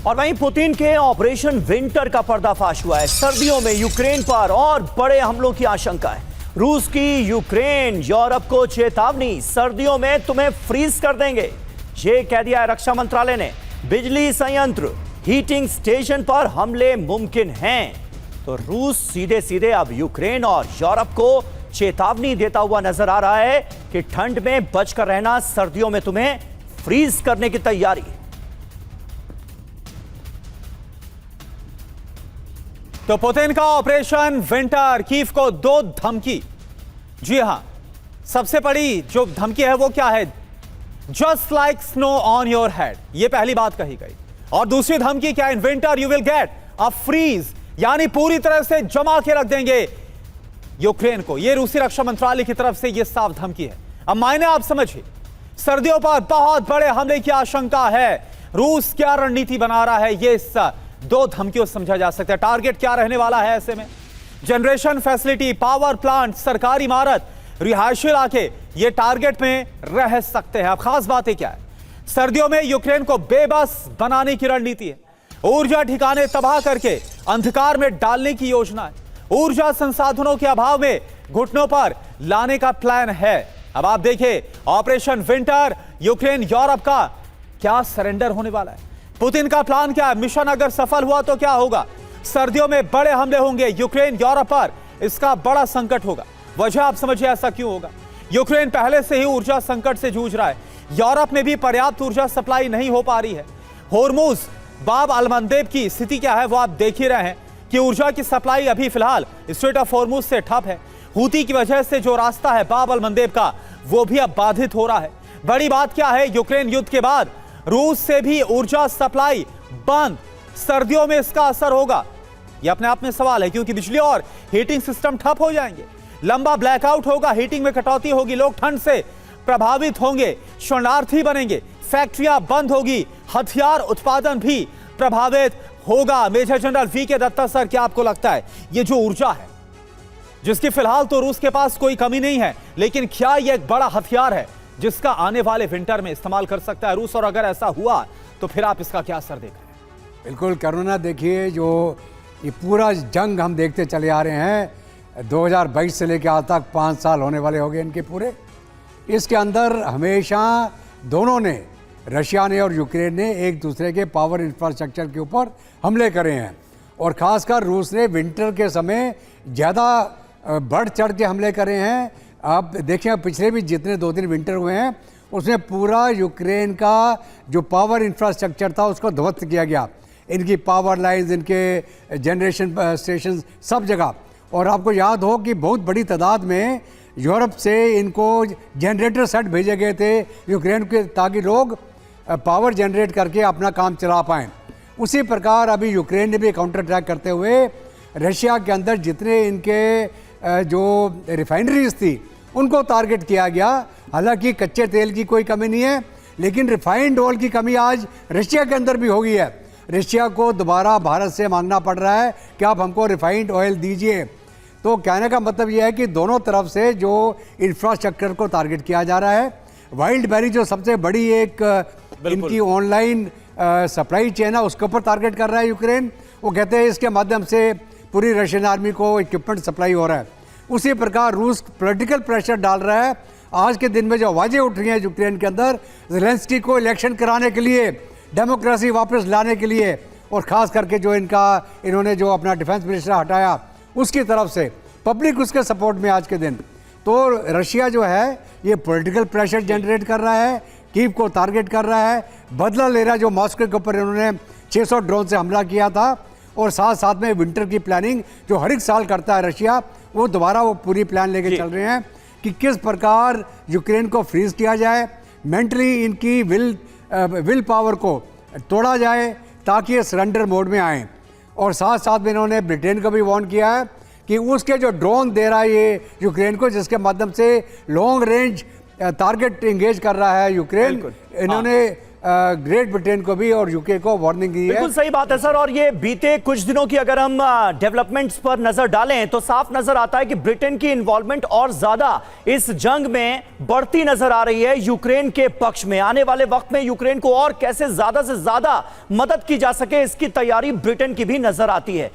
और वहीं पुतिन के ऑपरेशन विंटर का पर्दाफाश हुआ है। सर्दियों में यूक्रेन पर और बड़े हमलों की आशंका है। रूस की यूक्रेन, यूरोप को चेतावनी, सर्दियों में तुम्हें फ्रीज कर देंगे, ये कह दिया है रक्षा मंत्रालय ने। बिजली संयंत्र, हीटिंग स्टेशन पर हमले मुमकिन हैं। तो रूस सीधे सीधे अब यूक्रेन और यूरोप को चेतावनी देता हुआ नजर आ रहा है कि ठंड में बचकर रहना, सर्दियों में तुम्हें फ्रीज करने की तैयारी। तो पुतिन का ऑपरेशन विंटर, कीव को 2 धमकी। जी हां, सबसे बड़ी जो धमकी है वो क्या है? Just like snow on your head, ये पहली बात कही गई। और दूसरी धमकी क्या है? In winter you will get a freeze, यानी पूरी तरह से जमा के रख देंगे यूक्रेन को। यह रूसी रक्षा मंत्रालय की तरफ से यह साफ धमकी है। अब मायने आप समझिए, सर्दियों पर बहुत बड़े हमले की आशंका है। रूस क्या रणनीति बना रहा है, यह इस 2 धमकियों से समझा जा सकता है। टारगेट क्या रहने वाला है ऐसे में? जनरेशन फैसिलिटी, पावर प्लांट, सरकारी इमारत, रिहायशी इलाके, ये टारगेट में रह सकते हैं। अब खास बातें क्या है? सर्दियों में यूक्रेन को बेबस बनाने की रणनीति है। ऊर्जा ठिकाने तबाह करके अंधकार में डालने की योजना है। ऊर्जा संसाधनों के अभाव में घुटनों पर लाने का प्लान है। अब आप देखिए, ऑपरेशन विंटर, यूक्रेन यूरोप का क्या सरेंडर होने वाला है? पुतिन का प्लान क्या है? मिशन अगर सफल हुआ तो क्या होगा? सर्दियों में बड़े हमले होंगे यूक्रेन यूरोप पर, इसका बड़ा संकट होगा। वजह आप समझिए ऐसा क्यों होगा? यूक्रेन पहले से ही ऊर्जा संकट से जूझ रहा है। यूरोप में भी पर्याप्त ऊर्जा सप्लाई नहीं हो पा रही है। होर्मुज, बाब अल-मंदेब की स्थिति क्या है वो आप देख ही रहे हैं कि ऊर्जा की सप्लाई अभी फिलहाल स्ट्रेट ऑफ होर्मुज से ठप है। हूती की वजह से जो रास्ता है बाब अल-मंदेब का, वो भी अब बाधित हो रहा है। बड़ी बात क्या है? यूक्रेन युद्ध के बाद रूस से भी ऊर्जा सप्लाई बंद। सर्दियों में इसका असर होगा, यह अपने आप में सवाल है, क्योंकि बिजली और हीटिंग सिस्टम ठप हो जाएंगे। लंबा ब्लैकआउट होगा, हीटिंग में कटौती होगी, लोग ठंड से प्रभावित होंगे, शरणार्थी बनेंगे, फैक्ट्रियां बंद होगी, हथियार उत्पादन भी प्रभावित होगा। Major general V K. Datta sir, क्या आपको लगता है ये जो ऊर्जा है, जिसकी फिलहाल तो रूस के पास कोई कमी नहीं है, लेकिन क्या यह एक बड़ा हथियार है जिसका आने वाले विंटर में इस्तेमाल कर सकता है रूस? और अगर ऐसा हुआ तो फिर आप इसका क्या असर देख रहे हैं? बिल्कुल करुणा, देखिए जो ये पूरा जंग हम देखते चले आ रहे हैं, 2022 से लेकर आज तक 5 साल होने वाले हो गए इनके पूरे। इसके अंदर हमेशा दोनों ने, रशिया ने और यूक्रेन ने, एक दूसरे के पावर इंफ्रास्ट्रक्चर के ऊपर हमले करे हैं। और ख़ासकर रूस ने विंटर के समय ज़्यादा बढ़ चढ़ के हमले करे हैं। आप देखें, पिछले भी जितने 2-3 विंटर हुए हैं उसमें पूरा यूक्रेन का जो पावर इंफ्रास्ट्रक्चर था उसको ध्वस्त किया गया। इनकी पावर लाइन्स, इनके जनरेशन स्टेशन, सब जगह। और आपको याद हो कि बहुत बड़ी तादाद में यूरोप से इनको जनरेटर सेट भेजे गए थे यूक्रेन के, ताकि लोग पावर जनरेट करके अपना काम चला पाएँ। उसी प्रकार अभी यूक्रेन ने भी काउंटर अटैक करते हुए रशिया के अंदर जितने इनके जो रिफाइनरीज थी उनको टारगेट किया गया। हालांकि कच्चे तेल की कोई कमी नहीं है, लेकिन रिफाइंड ऑयल की कमी आज रशिया के अंदर भी हो गई है। रशिया को दोबारा भारत से मांगना पड़ रहा है कि आप हमको रिफाइंड ऑयल दीजिए। तो कहने का मतलब यह है कि दोनों तरफ से जो इंफ्रास्ट्रक्चर को टारगेट किया जा रहा है। वाइल्ड बेरी जो सबसे बड़ी एक इनकी ऑनलाइन सप्लाई चेन है, उसके ऊपर टारगेट कर रहा है यूक्रेन। वो कहते हैं इसके माध्यम से पूरी रशियन आर्मी को इक्विपमेंट सप्लाई हो रहा है। उसी प्रकार रूस पॉलिटिकल प्रेशर डाल रहा है। आज के दिन में जो आवाज़ें उठ रही हैं यूक्रेन के अंदर, ज़ेलेंस्की को इलेक्शन कराने के लिए, डेमोक्रेसी वापस लाने के लिए, और ख़ास करके जो इन्होंने जो अपना डिफेंस मिनिस्टर हटाया उसकी तरफ से पब्लिक उसके सपोर्ट में आज के दिन। तो रशिया जो है ये पॉलिटिकल प्रेशर जनरेट कर रहा है, कीव को टारगेट कर रहा है, बदला ले रहा है जो मॉस्को के ऊपर इन्होंने 600 ड्रोन से हमला किया था। और साथ साथ में विंटर की प्लानिंग जो हर एक साल करता है रशिया, वो दोबारा वो पूरी प्लान लेके चल रहे हैं कि किस प्रकार यूक्रेन को फ्रीज किया जाए, मेंटली इनकी विल पावर को तोड़ा जाए ताकि ये सरेंडर मोड में आएँ। और साथ साथ में इन्होंने ब्रिटेन को भी वार्न किया है कि उसके जो ड्रोन दे रहा है ये यूक्रेन को, जिसके माध्यम से लॉन्ग रेंज टारगेट इंगेज कर रहा है यूक्रेन, इन्होंने ग्रेट ब्रिटेन को भी और यूके को वार्निंग दी है। बिल्कुल सही बात है सर। और ये बीते कुछ दिनों की अगर हम डेवलपमेंट्स पर नजर डालें तो साफ नजर आता है कि ब्रिटेन की इन्वॉल्वमेंट और ज्यादा इस जंग में बढ़ती नजर आ रही है यूक्रेन के पक्ष में। आने वाले वक्त में यूक्रेन को और कैसे ज्यादा से ज्यादा मदद की जा सके, इसकी तैयारी ब्रिटेन की भी नजर आती है।